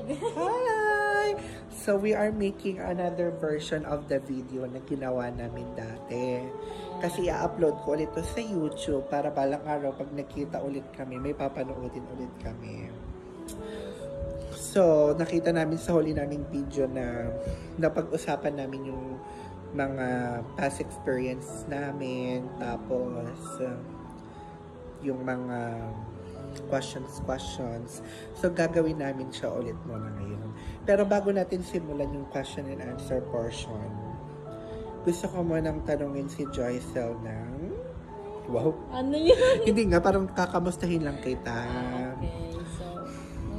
Hi! So, we are making another version of the video na ginawa namin dati. Kasi i-upload ko ulit to sa YouTube para balang araw pag nakita ulit kami, may papanoodin ulit kami. So, nakita namin sa huli naming video na napag-usapan namin yung mga past experience namin, tapos yung mga questions. So, gagawin namin siya ulit muna ngayon. Pero bago natin simulan yung question and answer portion, gusto ko munang tanungin si Joycel ng... Wow! Ano yun? Hindi nga, parang kakamustahin lang kita. Okay, so,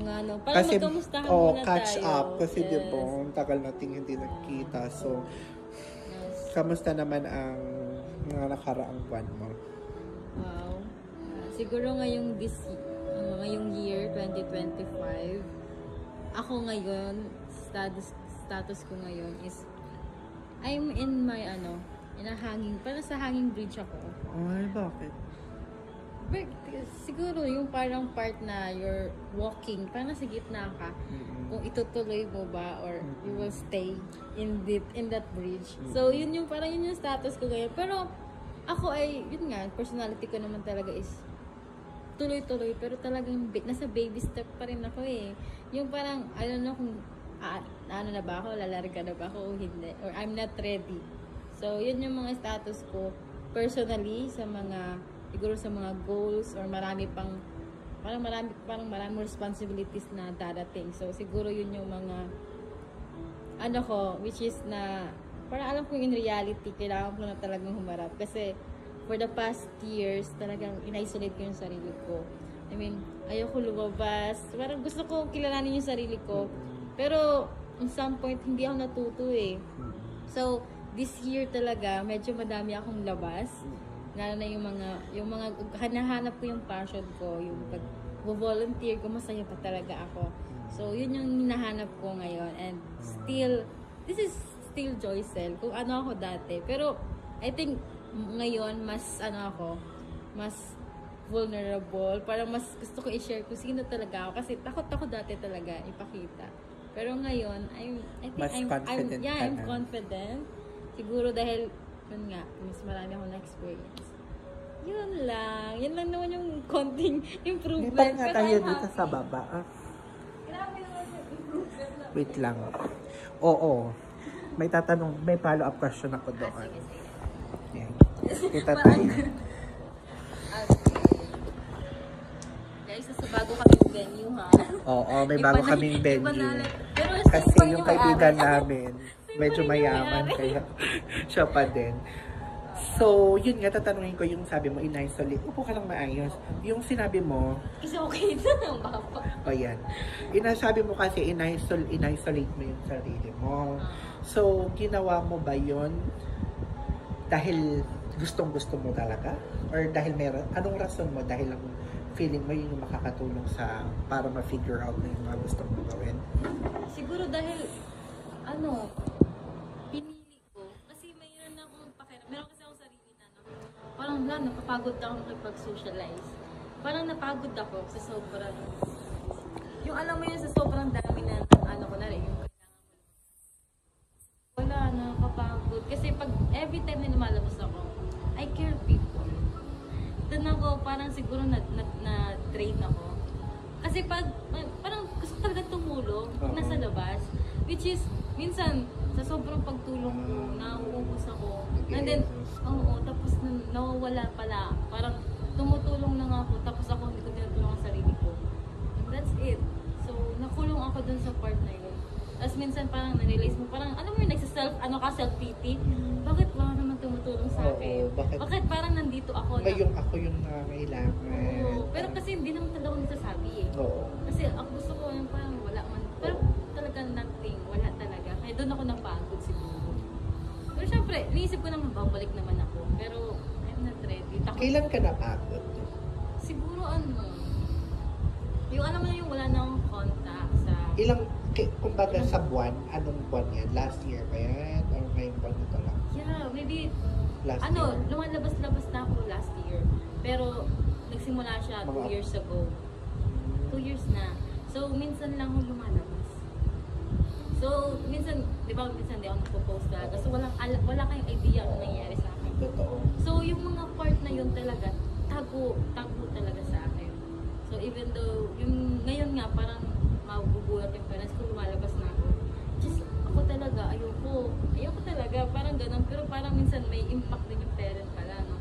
ano, parang kasi, magkamustahan muna catch tayo. up. Kasi yes. diba, tagal nating hindi nagkita. So, kamusta naman ang mga nakaraang buwan mo? Wow. Siguro ngayong year 2025, ako ngayon, status ko ngayon is I'm in my parang sa hanging bridge ako. Ay, bakit? But, siguro yung parang part na you're walking, parang nasa gitna ka. Kung itutuloy mo ba or you will stay in that bridge. So, yun yung status ko ngayon. Pero, ako ay, yun nga, personality ko naman talaga is tuloy-tuloy, pero talagang nasa baby step pa rin ako eh. Yung parang, I don't know kung ano na ba ako, lalarga na ba ako o hindi, or I'm not ready. So, yun yung mga status ko personally sa mga, siguro sa mga goals or marami responsibilities na darating. So, siguro yun yung mga which is na parang alam ko yung reality, kailangan ko na talagang humarap. Kasi for the past years, talagang in-isolate ko yung sarili ko. I mean, ayoko lumabas. Parang gusto ko kilalanin yung sarili ko. Pero, in some point, hindi ako natuto eh. So, this year talaga, medyo madami akong labas. Lalo na yung mga hanahanap ko yung passion ko, yung pag-volunteer ko, masaya pa talaga ako. So, yun yung hinahanap ko ngayon. And still, this is still Joycel, kung ano ako dati. Pero, I think, ngayon, mas vulnerable. Parang mas gusto ko i-share kung sino talaga ako. Kasi takot ako dati talaga ipakita. Pero ngayon, I think I'm confident. Siguro dahil, yun nga, mas marami akong na-experience. Yun lang. Yan lang naman yung konting improvement. Lipat nga tayo dito sa baba. Grabe naman yung improvement na. Wait lang. Oo. May follow-up question ako doon. Sige, sige. Yan. Kita tayo. Guys, sa bago kaming venue ha. Oo, may bago kaming venue. Kasi yung kaibigan namin, medyo mayaman, kaya siya pa din. So, yun nga, tatanungin ko yung sabi mo, in-isolate. Upo ka lang maayos. Yung sinabi mo... Kasi okay na, baba. O yan. Sabi mo kasi, in-isolate mo yung sarili mo. So, ginawa mo ba yun dahil gustong-gusto mo talaga? Or dahil anong rason mo? Dahil ang feeling mo yun yung makakatulong para ma-figure out na yung mga gusto mo gawin? Siguro dahil, pinili ko. Kasi mayroon akong pakiramdam. Meron kasi akong sarili na, parang napapagod ako makipag-socialize. Parang napagod ako sa sobrang, yung alam mo yun sa sobrang dami na, ko na rin, yung wala, nakapagod. Kasi pag every time na lumalabas ako, I care people. Doon ako, parang siguro na-train ako. Kasi parang gusto talaga tumulong pag nasa labas. Which is, minsan, sa sobrang pagtulong ko, nauubos ako. And then, tapos nawawala pala. Parang tumutulong na nga ako, tapos ako hindi ko tinutulong ang sarili ko. And that's it. So, nakulong ako dun sa part na yun. Tapos minsan parang na-realize mo, parang alam mo yung self-pity? Bakit wala naman tumutulong sa akin? Bakit parang nandito ako na? Ngayong ako yung nangangailangan. Oo, pero kasi hindi naman talaga nasasabi eh. Oo. Kasi ang gusto ko yung parang wala man. Pero talaga nothing, wala talaga. Kaya doon ako napagod siguro. Pero syempre, iniisip ko naman babalik naman ako. Pero I'm not ready. Kailan ka napagod? Siguro yung alam mo na yung wala na akong contact sa... Kumbaga sa buwan, anong buwan yan? Last year ba yan? Or ngayong buwan ito lang? Yeah, maybe, last year? lumalabas-labas na ako last year. Pero, nagsimula siya 2 years ago. 2 years na. So, minsan lang ako lumalabas. So, minsan, di ba, minsan di ako nagpo-post talaga. So, wala kayong idea ang nangyayari sa akin. Totoo. So, yung mga part na yun talaga, tago talaga sa akin. So, even though, yung ngayon nga, parang mabubuhat yung parents ko, lumalabas na ako. Just, ako talaga, ayoko talaga, parang ganun. Pero parang minsan may impact din yung parent pala, no?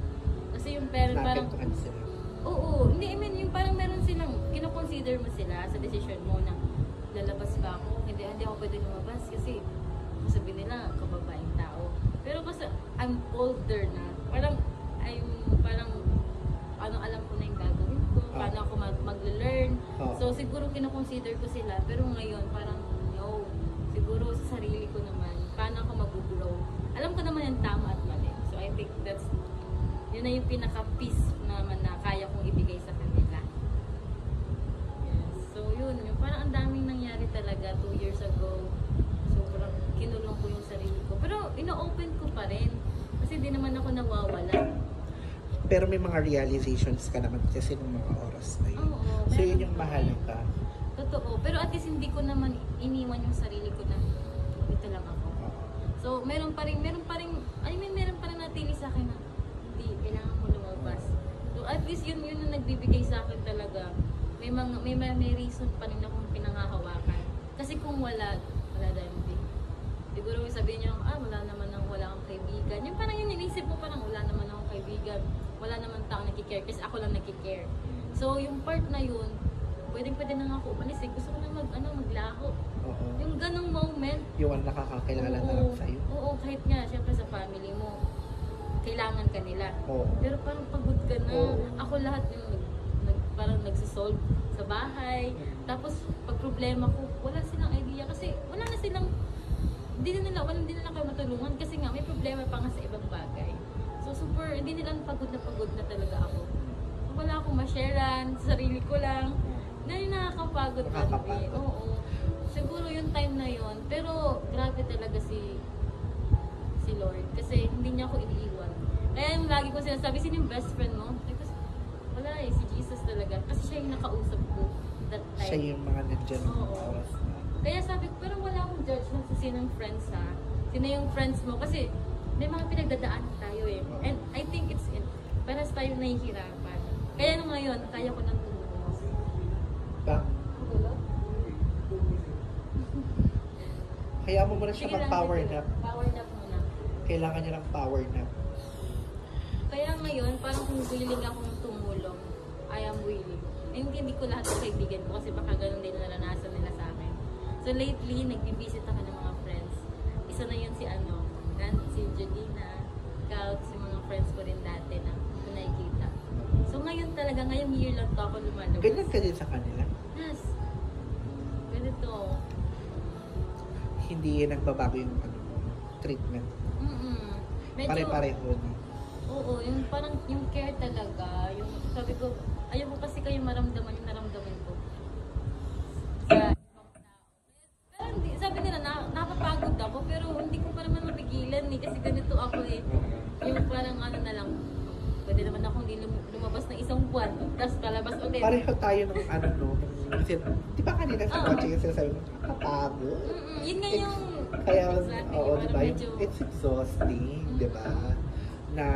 Kasi yung parent parang, Naapektuhan sila. oo, hindi, I mean, yung parang meron silang, kinoconsider mo sila sa decision mo na lalabas ba ako? Hindi ako pwede lumabas kasi sabi nila, kababaeng tao. Pero kasi I'm older na, parang alam ko na yung gagawin ko, paano ako mag-learn. So siguro kinoconsider ko sila, pero ngayon parang no, siguro sa sarili ko naman, paano ako mag-grow. Alam ko naman yung tama at mali. So I think yun na yung pinaka-peace naman na kaya kong ibigay sa kanila. Yes. So yun, yung parang ang daming nangyari talaga 2 years ago. Sobrang kinulong ko yung sarili ko. Pero ino-open ko pa rin. Kasi di naman ako nawawala. Pero may mga realizations ka naman kasi nung mga oras na yun. Oo, So yun meron yung pa mahalaga. Totoo. Pero at least hindi ko naman iniwan yung sarili ko na ito lang ako. So meron pa rin natili sa akin na hindi, kailangan mo lumabas. So at least yun ang nagbibigay sa akin talaga. May reason pa rin akong pinangahawakan. Kasi kung wala dahil hindi. Siguro sabihin niyo, wala kang kaibigan. Yung parang yung inisip mo, parang wala naman akong kaibigan. Wala naman taong nagkikare kasi ako lang nagkikare. So yung part na yun, pwede na nga ako umalis eh. Gusto ko na maglaho. Oo. Yung ganong moment. Yung nakakakilala na lang sa'yo. Oo, kahit nga, syempre sa family mo, kailangan ka nila. Oo. Pero parang pagod ka na. Oo. Ako lahat yung parang nagsisolve sa bahay. Tapos, pag problema ko, wala silang idea. Kasi wala na silang, hindi na nila kayo matulungan. Kasi nga, may problema pa nga sa ibang bagay. So, hindi nila pagod na talaga ako. So, wala akong ma-sharean, sarili ko lang. Nakakapagod pa rin. Oo. Siguro yung time na yon. Pero, grabe talaga si Lord. Kasi hindi niya ako iniiwan. Kaya yung lagi ko sinasabi, sino yung best friend mo? Wala si Jesus talaga. Kasi siya yung nakausap ko that time. Siya yung mga nandiyan ng Oo. oras na. Kaya sabi ko, pero wala akong judgment sa sinong friends ha. Sino yung friends mo? Kasi may mga pinagdadaanan tayo eh. And I think it's it. Paras tayo nahihirapan. Kaya nung ngayon, kaya ko nang tumulong. Ba? Gulo? Kaya mo muna siya Sige lang, mag-power sige. nap. Power nap muna. Kailangan niya ng power nap. Kaya ngayon, parang kung willing akong tumulong, I am willing. Hindi ko lahat ng kaibigan ko kasi baka ganun din naranasan nila sa akin. So lately, nag-visit ako ng mga friends. Isa na yun si Jolina, Scout, si mga friends ko rin dati na nakikita. So ngayon talaga, ngayong year lang to ako lumalabas. Ganyan ka din sa kanila? Yes. Ganito. Hindi nagbabago yung treatment. Medyo, Pare-pareho na. Oo, yung parang yung care talaga. Yung sabi ko, ayaw ko kasi kayo maramdaman yung naramdaman ko. Sa ibang tao. Pero hindi, sabi nila, napapagod ako, pero hindi ko pa naman mapigilan eh. Kasi ganito ako eh. Yung parang na lang, pwede naman ako hindi lumabas ng isang buwan, tapos palabas ulit. Pareho tayo ng kasi, di ba kanina sa coaching yung sinasabi mo, nakapagod? Yun nga yung, Kaya, exactly, oo, di ba? medyo- It's exhausting, di ba? Na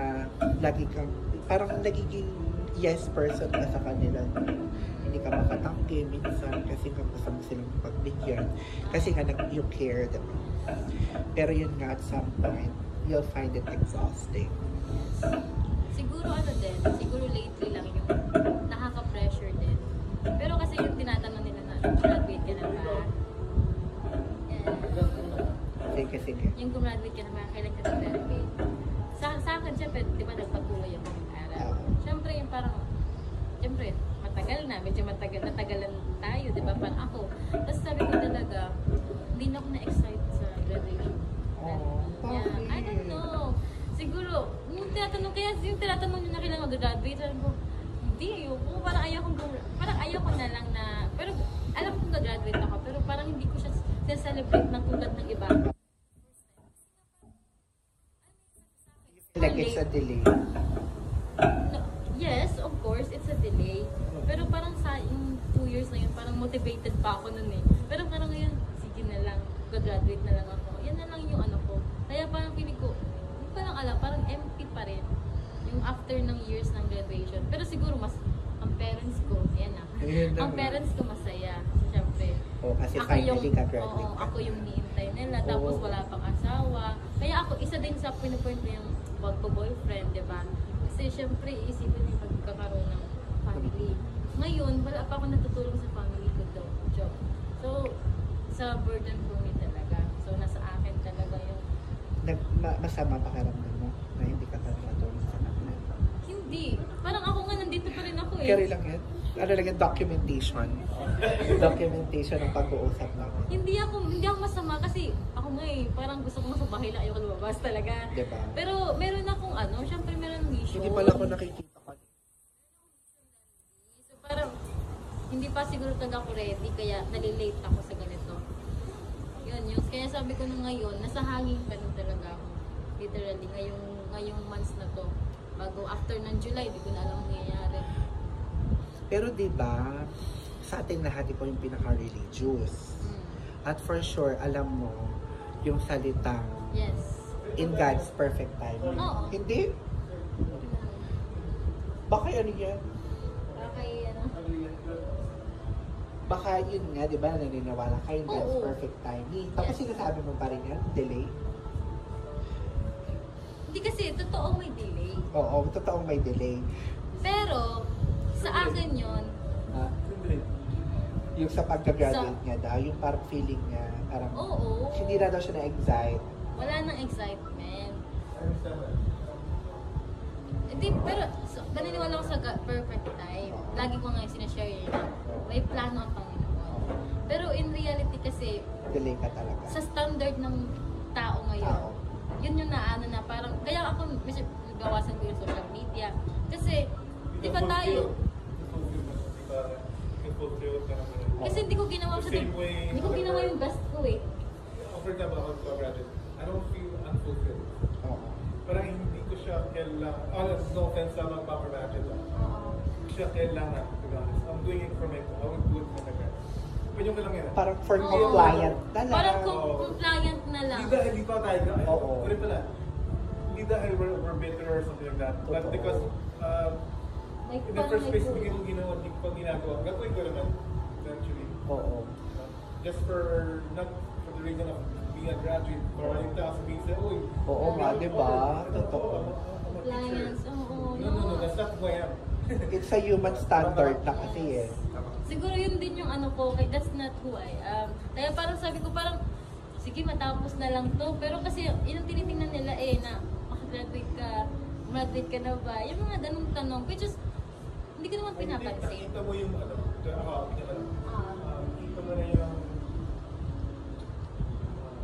lagi kang, parang nagiging yes person ka sa kanila. Hindi ka makatanggi minsan kasi nga gusto mo silang pagbigyan. Kasi nga you care, di ba? Pero yun nga, at some point, you'll find it exhausting. siguro siguro lately lang yung nakaka-pressure din. Pero kasi yung tinatanong nila na, graduate ka na ba? Sige. Yung gumraduate ka na ba, kailan ka na-graduate? Sa akin, syempre, di ba nagpatuloy ako mag-aral? Syempre, yung parang, matagal na, medyo natagalan tayo, di ba? Parang ako. Tapos sabi ko talaga, hindi na ako na-excite sa graduation. Yeah, I don't know. Siguro, yung tinatanong nyo na kailan mag-graduate, sabi ko, hindi, ayoko. Parang ayaw ko na lang na, pero alam kong gagraduate ako, pero parang hindi ko siya celebrate ng tulad ng iba. Like it's a delay. No, yes, of course, it's a delay. Pero parang sa yung 2 years na yun, parang motivated pa ako nun eh. Pero parang ngayon, sige na lang, graduate na lang ako. Yan na lang yung ano ko. Kaya parang feeling ko, hindi ko lang alam, parang empty pa rin. Yung after ng years ng graduation. Pero siguro mas, ang parents ko, yan na. Ang parents ko masaya. Siyempre. Kasi finally ka-graduate oo, ka. ako yung hinihintay nila. Tapos wala pang asawa. Kaya ako, isa din sa pinupoint ko yung pagpo-boyfriend, di ba? Kasi siyempre, iisipin mo yung pagkakaroon ng family. Ngayon, wala pa ako natutulong sa family ko daw. Job. So, sa burden for me talaga. So, nasa akin talaga yung... Masama pakiramdam mo na hindi ka nakatulong sa kanila? Hindi. Parang ako nga, nandito pa rin ako eh. Carry lang yan? Ano lang yan? Documentation. Documentation ng pag-uusap namin. Hindi ako masama kasi ako nga eh, parang gusto ko nga sa bahay lang, ayoko lumabas talaga. Diba? Pero meron akong syempre meron ng issue. Hindi pala ako nakikita ko. So parang, hindi pa siguro talaga ako ready, kaya nalilate ako sa ganito. Yun. Kaya sabi ko nung ngayon, nasa hangin pa rin talaga ako. Literally, ngayong months na to. Bago after ng July, di ko na alam ang nangyayari. Pero diba, sa ating lahat ikaw yung pinaka-religious. At for sure, alam mo yung salitang Yes. in God's perfect time. Oo. Hindi? Baka ano yan? Baka yun nga, di ba, naniniwala ka in God's perfect timing. Tapos sinasabi mo pa rin yan, delay? Hindi kasi, totoo may delay. Oo, totoong may delay. Pero, sa akin yun, Yung sa pagka-graduate niya daw, yung parang feeling niya, parang hindi na daw siya na-excite. Wala nang excitement. Hindi, pero naniniwala ko sa perfect time. Lagi ko nga yung sinashare yun na may plano ang Panginoon. Pero in reality kasi, delay ka talaga. sa standard ng tao ngayon, yun yung na parang, kaya ako, nagawasan ko yung social media. Kasi, di ba tayo? Kasi hindi ko ginawa yung best ko eh. For example, ako graduate, I don't feel unfulfilled. Parang hindi ko siya kailangan, no offense sa mga paparazzi lang. Hindi siya kailangan, to be honest. I'm doing it for my, I would do it for my friends. Pwede ko lang yan. Parang for compliant na lang. Parang compliant na lang. Hindi dahil dito tayo, pwede pala. Hindi dahil we're bitter or something like that. But because, in the first place, hindi ko ginawa, hindi ko ginagawa. Gagawin ko naman, eventually. Just for, not for the reason of being a graduate, or yung tao sabihin sa'yo, uy. Oo nga, diba? Totoo. Compliance, No, that's not who I am. It's a human standard na kasi eh. Siguro yun din yung ano ko, that's not who I am. Kaya parang sabi ko, parang, sige matapos na lang to. Pero kasi yun ang tinitingnan nila eh, na makagraduate ka na ba? Yung mga ganung tanong, which is, hindi ko naman pinapansin. Kita mo yung kita mo na yung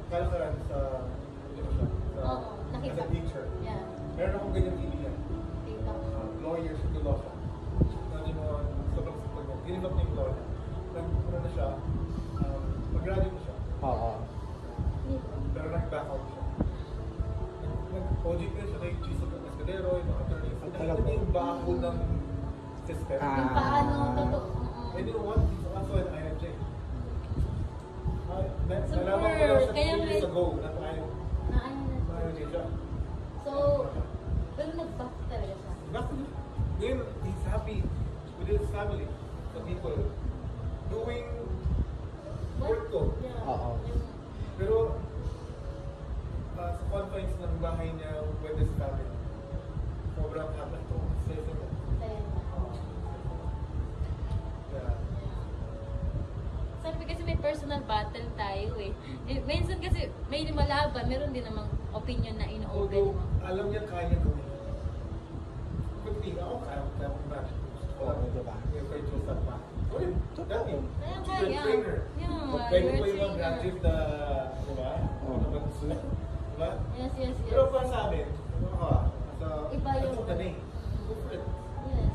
kalakaran sa nakita. as a teacher. Yeah. Meron akong ganyan kaibigan. Nakita ko. Lawyers sa law siya. Sobrang support mo. Ginip up na yung law niya. Na siya, mag-graduate na siya. Pero nag-back out siya. Nag-OJT na siya kay Jesus Escudero, yung mga attorneys. Nakita niya yung baho ng system. Yung paano, totoo. And you know what? He's also an INJ. Nalaman ko lang siya 2 years ago na INJ siya. So, pero nag-back talaga siya. Ngayon, he's happy with his family, the people, doing work ko. Pero, sa confines ng bahay niya with his family, sobrang happy to. Sabi kasi may personal battle tayo eh. Minsan kasi may lumalaban, meron din namang opinion na ino-open mo. Alam niya kaya gawin. Kundi ako kaya ko ba? Oo, diba? Yung kay Joseph pa. Dati. Kaya Student trainer. Magpego ko yung mga graduate na, diba? Diba? Yes. Pero para sa amin, Iba yung... Go for it. Yes.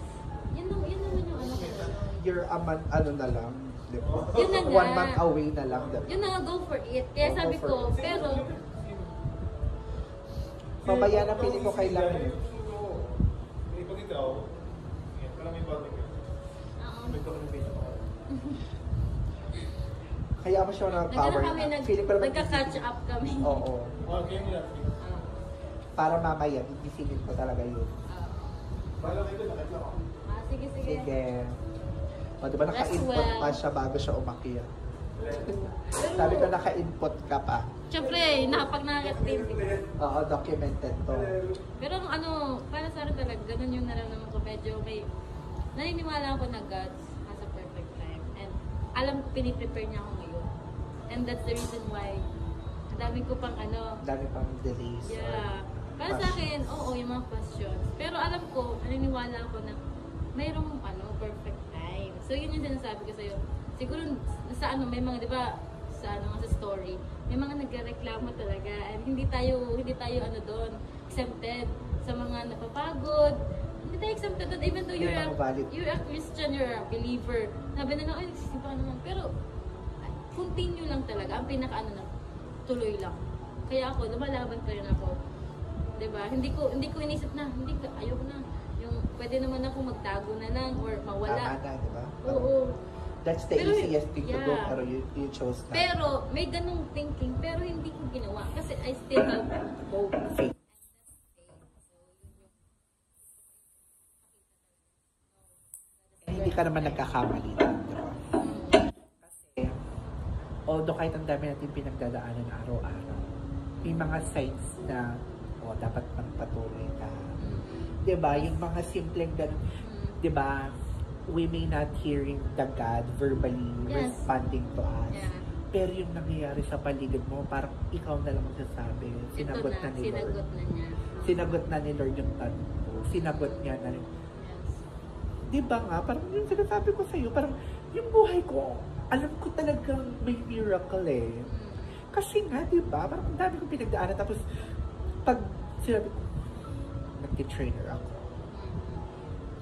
Yun naman yung ano ko. You're a month, ano na lang, di ba? Yun na nga. 1 month away na lang, di ba? Yun na nga, go for it. Kaya sabi ko, pero... Mamaya na pili ko kailangan. Pag ikaw, parang may bagay ka. May documentation ako. Kaya mo siya ng power. Feeling ko naman nagka-catch up kami. Oo. Okay, nila. Para mamaya, iisingin ko talaga yun. Bala kayo, nakita ako. Sige. Sige. O, diba naka-input pa siya bago siya umakyat? Sabi ko naka-input ka pa. Siyempre, pag nakaka-team. Oo, documented to. Pero para sa akin talaga, ganun yung nararamdaman ko. Medyo naniniwala ako na God has a perfect time. And alam ko, piniprepare niya ako ngayon. And that's the reason why, dami ko pang Dami pang delays. Yeah. Para sa akin, oo, yung mga questions. Pero alam ko, naniniwala ako na mayroong perfect time. So yun yung sinasabi ko sa'yo. Siguro may mga, di ba, sa story, may mga nagreklamo talaga and hindi tayo doon exempted sa mga napapagod. Hindi tayo exempted doon even though you're a Christian, you're a believer. Sabi na ay, sipa naman. Pero continue lang talaga. Ang pinaka tuloy lang. Kaya ako, lumalaban pa rin ako. Diba? Hindi ko inisip na, ayoko na. Yung pwede naman ako magtago na lang or mawala. Tama na, diba? Oo. That's the easiest thing to do, pero you chose na. Pero may ganung thinking, pero hindi ko ginawa kasi I still have hope. Faith. Hindi ka naman nagkakamali lang, diba? Kasi, although kahit ang dami natin pinagdadaanan araw-araw, may mga signs na dapat magpatuloy ka. Diba? Yung mga simpleng ganun, diba? We may not hearing the God verbally responding to us. Yeah. Pero yung nangyayari sa paligid mo, parang ikaw na lang magsasabi. Sinagot na ni Lord. Sinagot na ni Lord yung tanong ko. Sinagot niya na rin. Diba nga? Parang yung sinasabi ko sa'yo, parang yung buhay ko, alam ko talagang may miracle eh. Kasi nga, diba? Parang ang dami kong pinagdaanan. Tapos, pag sinabi ko, nag-trainer ako.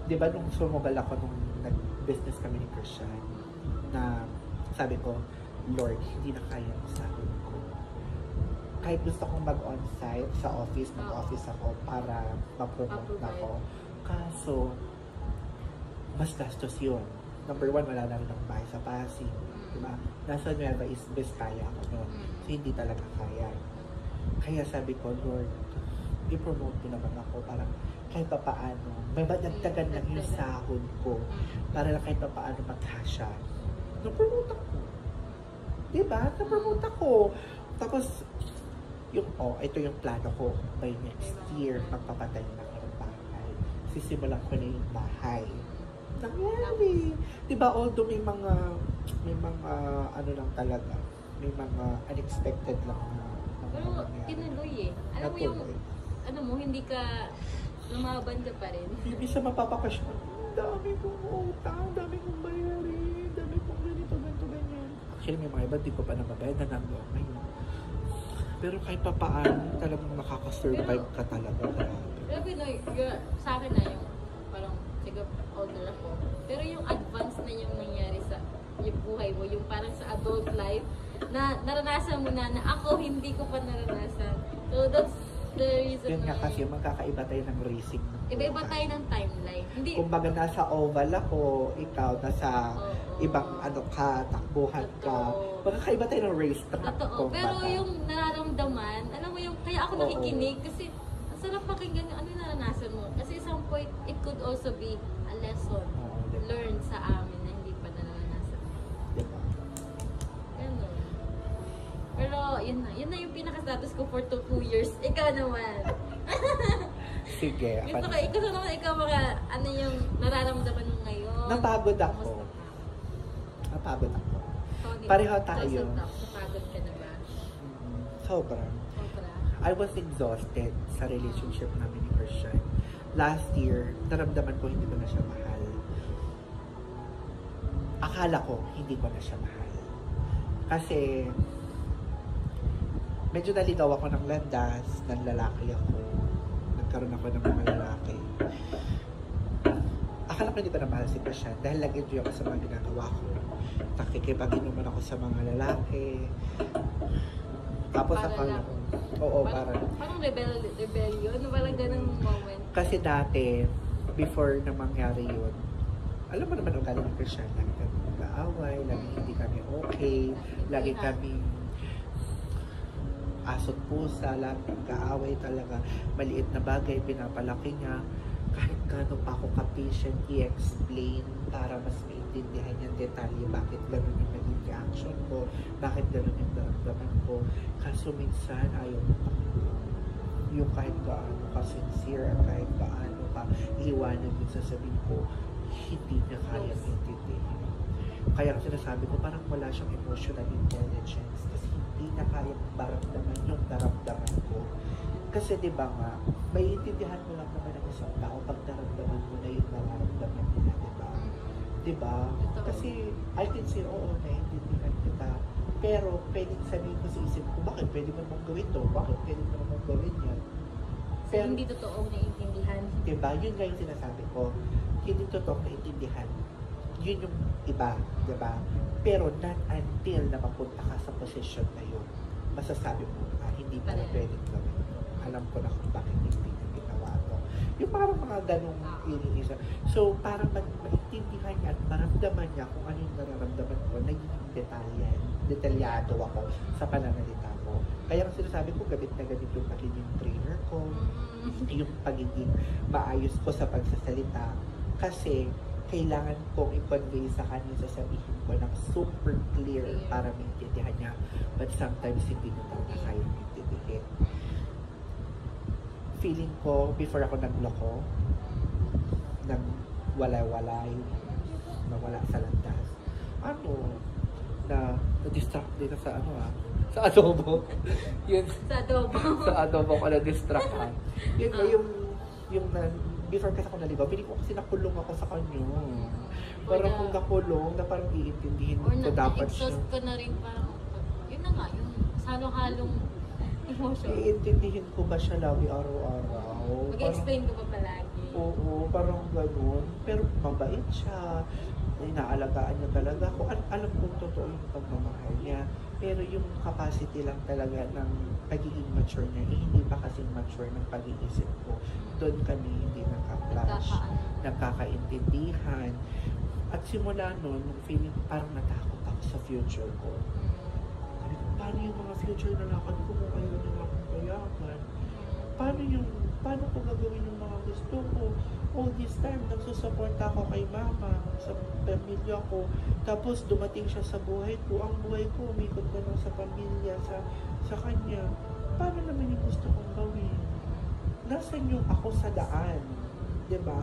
Diba nung sumugal ako nung nag-business kami ni Christian, na sabi ko, Lord, hindi na kaya ang sahod ko. Kahit gusto kong mag-on-site sa office, mag-office ako para ma-promote na ako. Kaso, mas gastos yun. Number one, wala na rin ang bahay sa Pasig. Diba? Nasa Nueva is Vizcaya ako noon. So, hindi talaga kaya. Kaya sabi ko, Lord, i-promote mo naman ako para kahit pa paano, may madagdagan lang yung sahod ko para lang kahit pa paano mag-hasha. Na-promote ako. Diba? Na-promote ako. Tapos, ito yung plano ko. By next year, magpapatay na ako ng bahay. Sisimulan ko na yung bahay. Nangyari. Diba? Although may mga ano lang talaga, may mga unexpected lang na pero tinuloy eh. Alam mo yung, hindi ka lumaban ka pa rin. Hindi siya mapapakasyon. Dami kong utang, dami kong bayarin, dami kong ganito, ganyan. Actually, may mga iba, di ko pa nababayad na nandoon ngayon. Pero kahit pa paano, talagang makakasurvive ka talaga. Pero Pinoy, sa akin na yung, parang, siguro, older ako. Pero yung advance na yung nangyari sa yung buhay mo, yung parang sa adult life, na naranasan mo na ako, hindi ko pa naranasan. So, that's the reason yun nga kasi magkakaiba tayo ng racing. Iba-iba tayo ng timeline. Hindi. Kumbaga nasa oval ako, ikaw nasa ibang takbuhan ka. Magkakaiba tayo ng race track. Totoo. Pero yung nararamdaman, alam mo yung, kaya ako nakikinig kasi ang sarap pakinggan yung ano yung naranasan mo. Kasi some point, it could also be a lesson learned sa amin na hindi pa naranasan. Diba? Ganun. Pero yun na yung pinaka-status ko for 2 years. Ikaw naman. Sige. Gusto naman ikaw ano yung nararamdaman mo ngayon. Napagod ako. Pareho tayo. Napagod ka na ba? Sobra. I was exhausted sa relationship namin ni Christian. Last year, naramdaman ko hindi ko na siya mahal. Akala ko hindi ko na siya mahal. Kasi medyo naligaw ako ng landas, ng lalaki ako. Nagkaroon ako ng mga lalaki. Akala ko hindi ko na mahal si Christian dahil nag-enjoy ako sa mga ginagawa ko. Nakikipaginuman ako sa mga lalaki. Tapos akala ko, parang rebellion, parang ganung moment. Kasi dati, before na mangyari yun, alam mo naman ugali ng Christian, nag-aaway, lagi hindi kami okay, lagi kami asot pusa, lagi nag-aaway talaga. Maliit na bagay, pinapalaki niya. Kahit gano'n pa ako ka-patient i-explain para mas maintindihan yung detalye bakit gano'n yung naging reaction ko, bakit gano'n yung naramdaman ko. Kaso minsan ayaw mo pa yung kahit gaano ka sincere at kahit gaano ka iiwanan yung sasabihin ko, hindi niya kaya maintindihan. Kaya sinasabi ko parang wala siyang emotional intelligence kasi hindi niya kaya maramdaman yung naramdaman ko. Kasi di ba nga, may intindihan mo lang naman ang isang tao pag naramdaman mo na yung nararamdaman nila, di ba? Di ba? Kasi I can say, oo, naiintindihan kita. Pero pwedeng sabihin ko sa isip ko, bakit pwede mo naman gawin to? Bakit pwede mo naman gawin yan? Pero, hindi totoong naiintindihan. Di ba? Yun nga yung sinasabi ko. Hindi totoong naiintindihan. Yun yung iba, di ba? Pero not until na mapunta ka sa position na yun, masasabi mo, hindi pala pwedeng gawin. Alam ko na kung bakit hindi niya ginawa to. Yung parang mga ganong iniisa. So, parang maintindihan niya at maramdaman niya kung ano yung nararamdaman ko, naging detalyado ako sa pananalita ko. Kaya ang sinasabi ko, gabit na gabit yung pagiging trainer ko, yung pagiging maayos ko sa pagsasalita. Kasi, kailangan kong i-convey sa kanya, sasabihin ko ng super clear para maintindihan niya. But sometimes, hindi na talaga kaya maintindihin. Feeling ko, before ako nagloko, nang walay-walay, nawala sa landas, na-distract din sa sa adobo. Yun, sa adobo. Sa adobo ko na-distract Yun na yung before kasi ako naligaw, piling ko kasi nakulong ako sa kanya. Parang kung nakulong, na parang iintindihin ko dapat siya. Or na-exhaust ko na rin parang, yun na nga, yung halong-halong emotion. Iintindihin ko ba siya lagi araw-araw? Mag-explain ko ba palagi? Oo, parang gano'n. Pero mabait siya. Inaalagaan niya talaga. Alam kong totoo yung pagmamahal niya. Pero yung capacity lang talaga ng pagiging mature niya, hindi pa kasing mature ng pag-iisip ko. Doon kami hindi nakaka-clash, nagkakaintindihan. At simula nun, feeling parang natakot ako sa future ko. Sabi ko, paano yung mga future na lakad ko kung ayaw nila akong payaman? Paano ko gagawin yung mga gusto ko? All this time, nagsusuporta ako kay mama, sa pamilya ko. Tapos dumating siya sa buhay ko. Ang buhay ko, umikot na lang sa pamilya, sa kanya. Paano naman yung gusto kong gawin? Nasaan yung ako sa daan? Diba?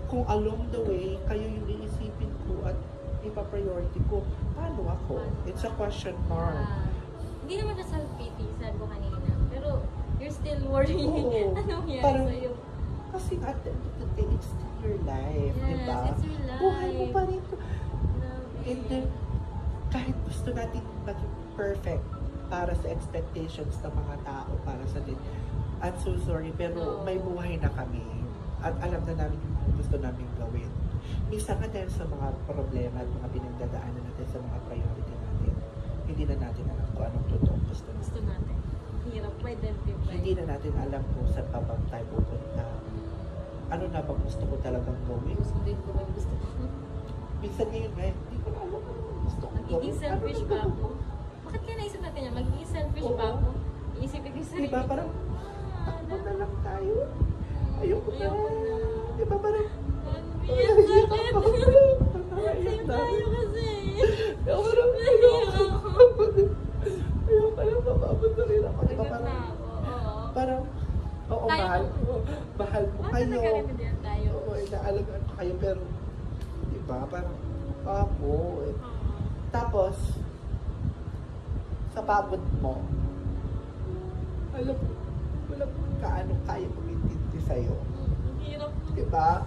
Kung along the way, kayo yung iisipin ko at ipa-priority ko, paano ako? It's a question mark. Hindi naman na self-pity, sabi ko kanina. Pero, you're still worrying. Anong yan sa'yo? Kasi at the end of the day, it's still your life, yes, diba? It's your life. Buhay mo pa rin. And then, kahit gusto natin maging perfect para sa expectations ng mga tao, para sa din, I'm so sorry, pero may buhay na kami. At alam na namin yung gusto namin gawin. Minsan nga dahil sa mga problema at mga pinagdadaanan natin sa mga priority natin, hindi na natin alam kung anong totoong gusto natin. Hirap po identify. Hindi na natin alam kung saan pa bang tayo pupunta. Ano na bang gusto ko talagang gawin? Gusto din ko ba gusto ko? Minsan ngayon hindi ko na alam kung gusto ko gawin. Magiging selfish ba ako? Bakit kaya naisip natin yan? Magiging selfish ba ako? Iisipin ko yung sarili. Diba parang, takbo na lang tayo. Ayoko na. Diba parang, iyak tayo kasi. Ayoko na, mababot na rin ako. Diba parang, oo, mahal mo kayo. Oo, inaalagaan ko kayo, pero, diba, parang, tapos, sa pagod mo, alam mo, walang kaano kaya kumintindi sa'yo. Hirap. Diba?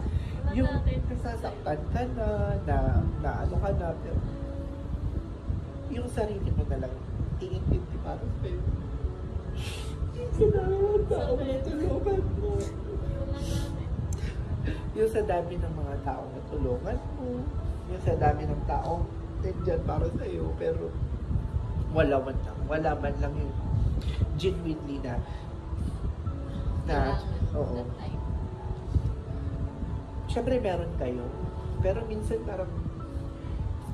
Yung nasasaktan ka na ano ka na, pero yung sarili mo na lang iintindi para sa'yo. Salamat ako na tulungan mo. Yung sa dami ng mga taong natulungan mo, yung sa dami ng taong nandyan para sa'yo, pero wala man lang yung genuinely na oo. Siyempre meron kayo, pero minsan parang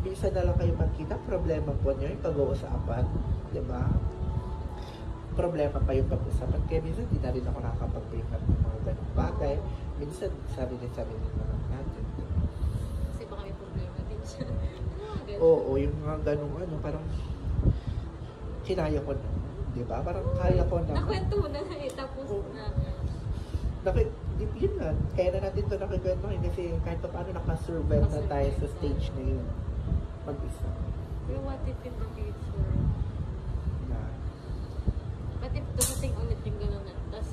Minsan na lang kayo magkita, problema po niyo yung pag-uusapan. Diba? Problema pa yung pag-uusapan. Kaya minsan, di na rin ako nakakapag-bring up ng mga ganong bagay. Minsan, sarili-sarili na lang natin. Kasi baka may problema din siya. Oo, yung mga ganong parang kinaya ko na. Diba? Parang kaya ko na. Nakwento mo na eh, tapos na. Yun nga, kaya na natin ito nakikwento kasi kahit pa paano nakasurvive na tayo sa stage na yun. Mag-isa. Pero what if in the future? Na. What if dumating ulit yung gano'n na? Tapos,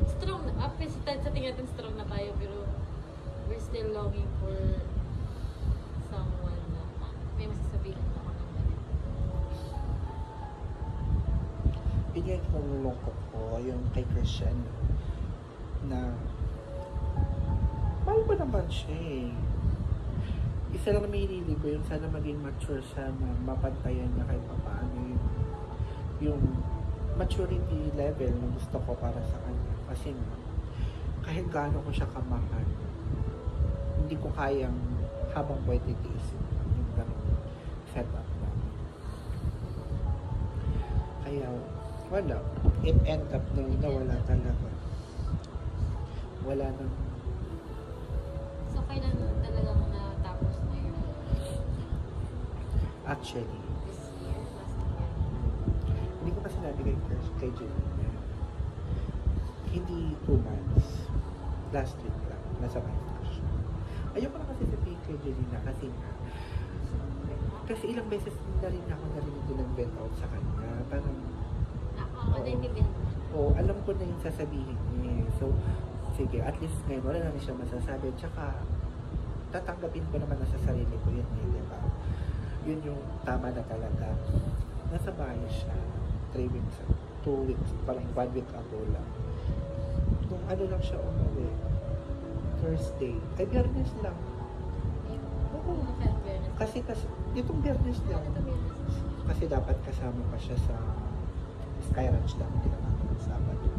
strong na. After sa tingin natin strong na tayo, pero we're still longing for someone na may masasabihin ako ng ganito. Yun yung nalulungkot ko, yung kay Christian na mahal ko naman siya eh. Isa lang naman hinili ko yung sana maging mature siya na mapantayan niya kahit paano yung maturity level na gusto ko para sa kanya. Kasi kahit gaano ko siya kamahal, hindi ko kayang habang pwede tiisin yung ganun setup na. Kaya wala. It end up na wala talaga. Wala nang. So, kailan talagang natapos na yun? Actually, This year? Last year? hindi ko pa sinabi kay Jelena. Hindi 2 months. Last week lang. Nasa Minecraft siya. Ayoko na kasi sabihin kay Jelena kasi ilang beses na rin ako narinig ko ng vent out sa kanya. Parang, Naintindihan mo. alam ko na yung sasabihin niya. So, sige, at least ngayon wala na rin siya masasabi. Tsaka, tatanggapin ko naman na sa sarili ko yun, diba? Yun yung tama na talaga. Nasa bahay siya, 3 weeks, 2 weeks, parang 1 week ago lang. Nung lang siya umuwi, Thursday, ay Biyernes lang. Oo. Kasi, itong Biyernes lang. Kasi dapat kasama pa siya sa Sky Ranch lang, hindi naman ako ng Sabado.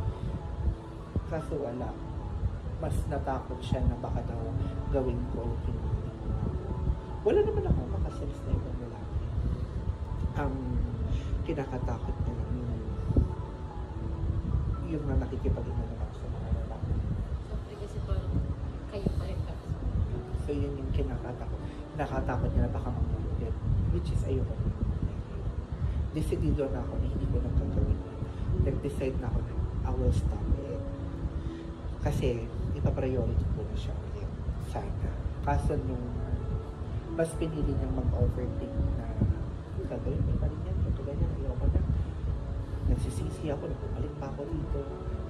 Kaso wala. Mas natakot siya na baka daw gawin ko wala naman ako makasense na ibang lalaki. Ang kinakatakot na lang yung na nakikipag-inom naman sa mga lalaki. Siyempre kasi parang kayo pa rin tapos. So yun yung kinakatakot. Nakatakot niya na baka mangyari. Which is ayoko na. Decidido na ako na hindi ko na gagawin. Nag-decide na ako na I will stop it. Kasi ipapriority ko na siya ulit. Sana. Kaso nung mas pinili niyang mag-overthink na gagawin ko pa rin yan. Ito ganyan, ayoko na. Nagsisisi ako na bumalik pa ako dito.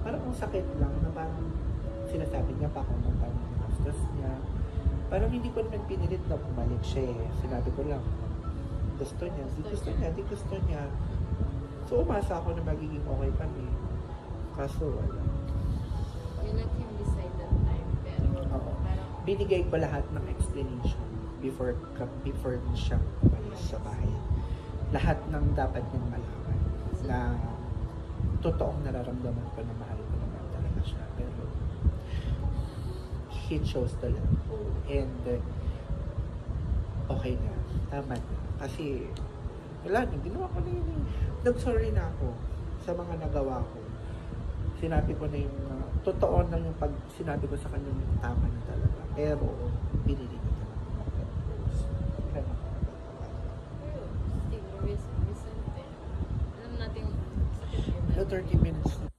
Parang ang sakit lang na parang sinasabi niya pa kung magkano yung gastos niya. Parang hindi ko naman pinilit na bumalik siya eh. Sinabi ko lang, gusto niya, di gusto niya. So umasa ako na magiging okay pa niya. Kaso wala. You let him decide that time, pero parang Binigay ko lahat ng explanation before siya umalis sa bahay. Lahat ng dapat niyang malaman na totoong nararamdaman ko na mahal ko naman talaga siya. Pero he chose to let go. And okay na. Tama na. Kasi wala na. Ginawa ko na yun. Nag-sorry na ako sa mga nagawa ko. Sinabi ko na yung totoo na yung pag sinabi ko sa kanya yung tama na talaga. Pero pinili ko talaga. pero still resent eh. Alam natin sakit yun. 30 minutes na.